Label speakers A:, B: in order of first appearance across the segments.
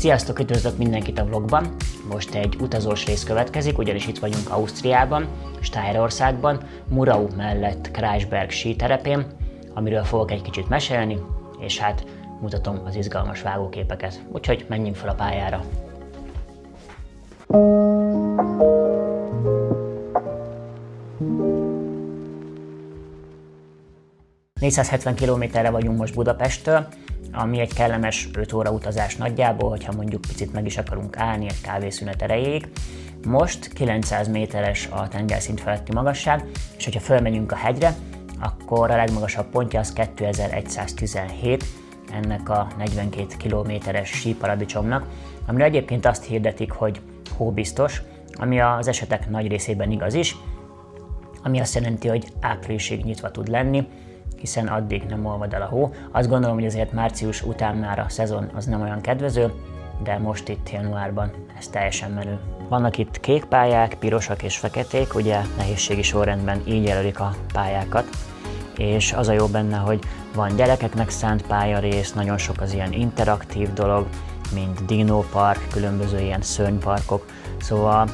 A: Sziasztok, üdvözlök mindenkit a vlogban! Most egy utazós rész következik, ugyanis itt vagyunk Ausztriában, Steirországban, Murau mellett Kreisberg síterepén, amiről fogok egy kicsit mesélni, és hát mutatom az izgalmas vágóképeket. Úgyhogy menjünk fel a pályára! ...470 km-re vagyunk most Budapesttől, ami egy kellemes 5 óra utazás nagyjából, hogyha mondjuk picit meg is akarunk állni egy kávészünet erejéig. Most 900 méteres a tengerszint feletti magasság, és hogyha fölmegyünk a hegyre, akkor a legmagasabb pontja az 2117, ennek a 42 kilométeres síparadicsomnak, amire egyébként azt hirdetik, hogy hóbiztos, ami az esetek nagy részében igaz is, ami azt jelenti, hogy áprilisig nyitva tud lenni, hiszen addig nem olvad el a hó. Azt gondolom, hogy azért március után már a szezon az nem olyan kedvező, de most itt januárban ez teljesen menő. Vannak itt kék pályák, pirosak és feketék, ugye nehézségi sorrendben így jelölik a pályákat, és az a jó benne, hogy van gyerekeknek szánt pályarész, nagyon sok az ilyen interaktív dolog, mint dinópark, különböző ilyen szörnyparkok, szóval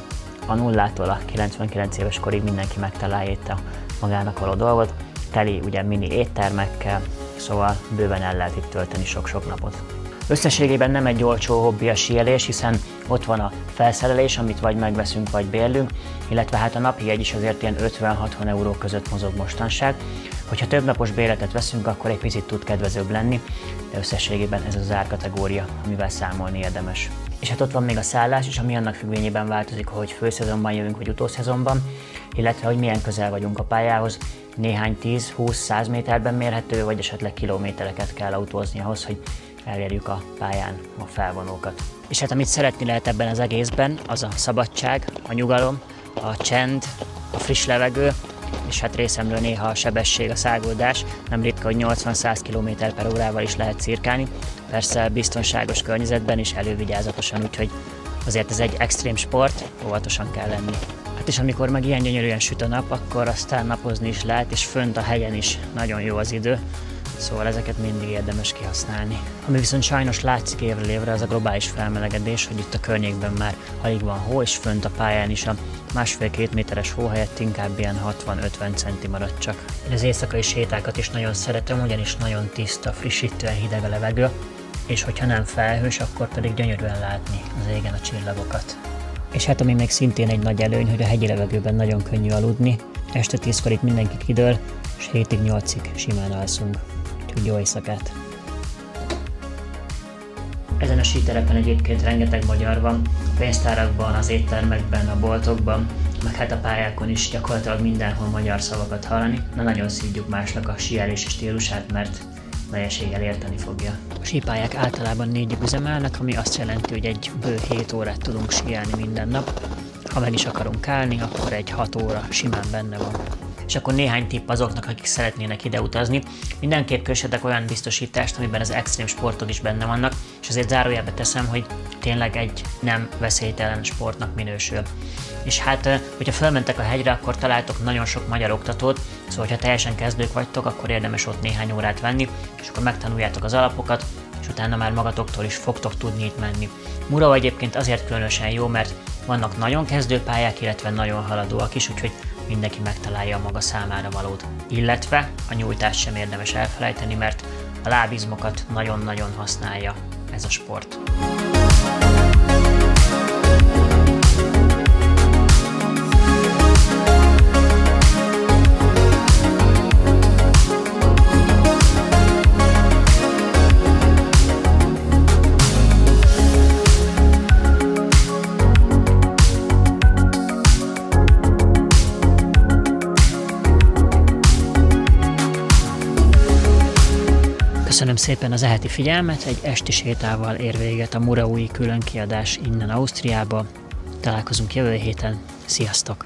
A: a 0-tól a 99 éves korig mindenki megtalálja itt a magának való dolgot. Teli ugye mini éttermekkel, szóval bőven el lehet itt tölteni sok-sok napot. Összességében nem egy olcsó hobbi a síelés, hiszen ott van a felszerelés, amit vagy megveszünk, vagy bérlünk, illetve hát a napi jegy is azért ilyen 50-60 euró között mozog mostanság. Hogyha több napos bérletet veszünk, akkor egy picit tud kedvezőbb lenni, de összességében ez az árkategória, amivel számolni érdemes. És hát ott van még a szállás is, ami annak függvényében változik, hogy főszezonban jövünk, vagy utószezonban, illetve hogy milyen közel vagyunk a pályához. Néhány 10-20-100 méterben mérhető, vagy esetleg kilométereket kell autózni ahhoz, hogy elérjük a pályán a felvonókat. És hát amit szeretni lehet ebben az egészben, az a szabadság, a nyugalom, a csend, a friss levegő, és hát részemről néha a sebesség, a száguldás. Nem ritka, hogy 80-100 km/órával is lehet cirkálni, persze biztonságos környezetben is elővigyázatosan, úgyhogy azért ez egy extrém sport, óvatosan kell lenni. Hát és amikor meg ilyen gyönyörűen süt a nap, akkor aztán napozni is lehet, és fönt a hegyen is nagyon jó az idő, szóval ezeket mindig érdemes kihasználni. Ami viszont sajnos látszik évről évre, az a globális felmelegedés, hogy itt a környékben már alig van hó, és fönt a pályán is a 1,5-2 méteres hó helyett inkább ilyen 60-50 centi maradt csak. Én az éjszakai sétákat is nagyon szeretem, ugyanis nagyon tiszta, frissítően hideg a levegő, és hogyha nem felhős, akkor pedig gyönyörűen látni az égen a csillagokat. És hát ami még szintén egy nagy előny, hogy a hegyi levegőben nagyon könnyű aludni. Este 10-kor itt mindenki kidől, és 7-8-ig simán alszunk. Úgyhogy jó éjszakát! Ezen a síterepen egyébként rengeteg magyar van, a pénztárakban, az éttermekben, a boltokban, meg hát a pályákon is gyakorlatilag mindenhol magyar szavakat hallani. Na nagyon szívjuk másnak a síelési stílusát, mert teljességgel érteni fogja. A sípályák általában 4-ig üzemelnek, ami azt jelenti, hogy egy bő 7 órát tudunk síelni minden nap. Ha meg is akarunk állni, akkor egy 6 óra simán benne van. És akkor néhány tipp azoknak, akik szeretnének ide utazni. Mindenképp kössetek olyan biztosítást, amiben az extrém sportok is benne vannak, és azért zárójelbe teszem, hogy tényleg egy nem veszélytelen sportnak minősül. És hát, hogyha felmentek a hegyre, akkor találtok nagyon sok magyar oktatót, szóval ha teljesen kezdők vagytok, akkor érdemes ott néhány órát venni, és akkor megtanuljátok az alapokat, és utána már magatoktól is fogtok tudni itt menni. Murau egyébként azért különösen jó, mert vannak nagyon kezdő pályák, illetve nagyon haladóak is, úgyhogy mindenki megtalálja a maga számára valót. Illetve a nyújtást sem érdemes elfelejteni, mert a lábizmokat nagyon-nagyon használja ez a sport. Köszönöm szépen az eheti figyelmet, egy esti sétával ér véget a muraui különkiadás innen Ausztriába. Találkozunk jövő héten, sziasztok!